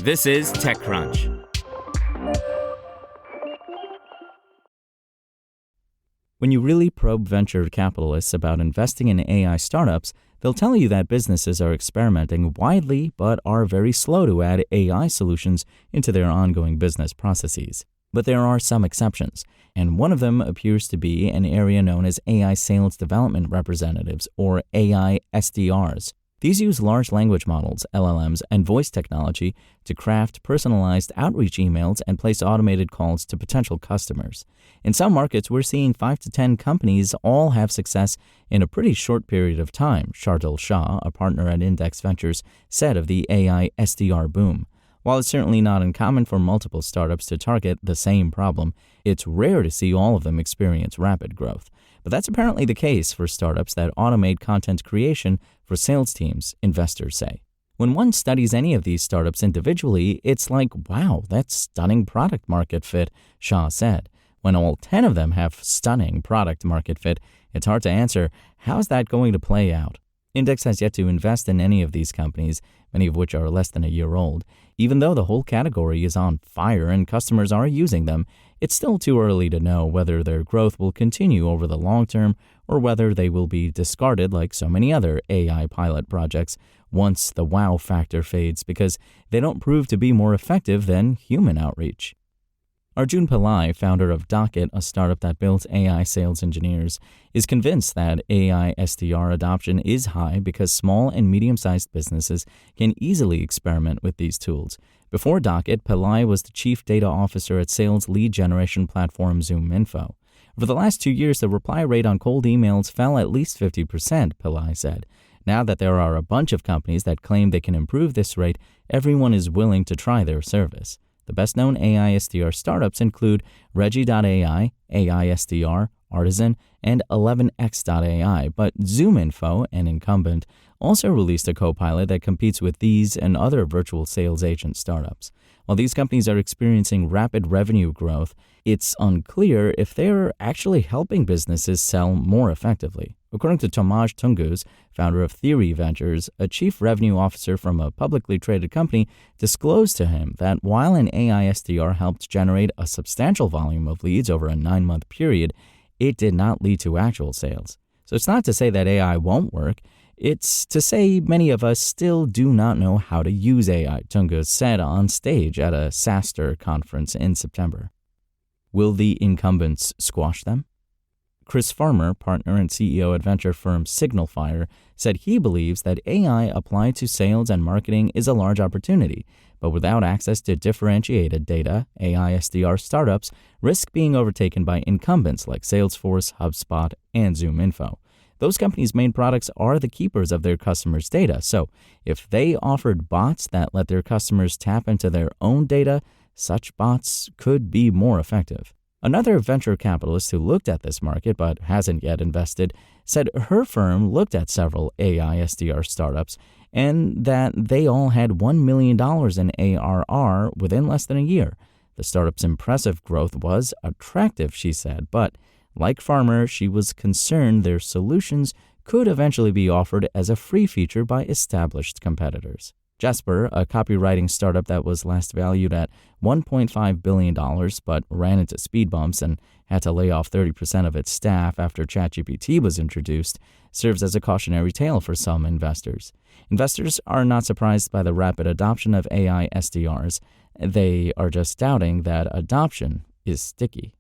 This is TechCrunch. When you really probe venture capitalists about investing in AI startups, they'll tell you that businesses are experimenting widely but are very slow to add AI solutions into their ongoing business processes. But there are some exceptions, and one of them appears to be an area known as AI Sales Development Representatives, or AI SDRs. These use large language models, LLMs, and voice technology to craft personalized outreach emails and place automated calls to potential customers. In some markets, we're seeing 5 to 10 companies all have success in a pretty short period of time, Shardul Shah, a partner at Index Ventures, said of the AI SDR boom. While it's certainly not uncommon for multiple startups to target the same problem, it's rare to see all of them experience rapid growth. But that's apparently the case for startups that automate content creation for sales teams, investors say. When one studies any of these startups individually, it's like, wow, that's stunning product market fit, Shah said. When all 10 of them have stunning product market fit, it's hard to answer, how's that going to play out? Index has yet to invest in any of these companies, many of which are less than a year old. Even though the whole category is on fire and customers are using them, it's still too early to know whether their growth will continue over the long term or whether they will be discarded like so many other AI pilot projects once the wow factor fades because they don't prove to be more effective than human outreach. Arjun Pillai, founder of Docket, a startup that builds AI sales engineers, is convinced that AI SDR adoption is high because small and medium-sized businesses can easily experiment with these tools. Before Docket, Pillai was the chief data officer at sales lead generation platform ZoomInfo. Over the last 2 years, the reply rate on cold emails fell at least 50%, Pillai said. Now that there are a bunch of companies that claim they can improve this rate, everyone is willing to try their service. The best-known AI SDR startups include Regi.ai, AI SDR, Artisan, and 11x.ai, but ZoomInfo, an incumbent, also released a copilot that competes with these and other virtual sales agent startups. While these companies are experiencing rapid revenue growth, it's unclear if they're actually helping businesses sell more effectively. According to Tomasz Tungus, founder of Theory Ventures, a chief revenue officer from a publicly traded company disclosed to him that while an AI SDR helped generate a substantial volume of leads over a 9-month period, it did not lead to actual sales. So it's not to say that AI won't work. It's to say many of us still do not know how to use AI, Tungus said on stage at a SaaStr conference in September. Will the incumbents squash them? Chris Farmer, partner and CEO at venture firm SignalFire, said he believes that AI applied to sales and marketing is a large opportunity, but without access to differentiated data, AI SDR startups risk being overtaken by incumbents like Salesforce, HubSpot, and ZoomInfo. Those companies' main products are the keepers of their customers' data, so if they offered bots that let their customers tap into their own data, such bots could be more effective. Another venture capitalist who looked at this market but hasn't yet invested said her firm looked at several AI SDR startups and that they all had $1 million in ARR within less than a year. The startup's impressive growth was attractive, she said, but like Farmer, she was concerned their solutions could eventually be offered as a free feature by established competitors. Jasper, a copywriting startup that was last valued at $1.5 billion but ran into speed bumps and had to lay off 30% of its staff after ChatGPT was introduced, serves as a cautionary tale for some investors. Investors are not surprised by the rapid adoption of AI SDRs. They are just doubting that adoption is sticky.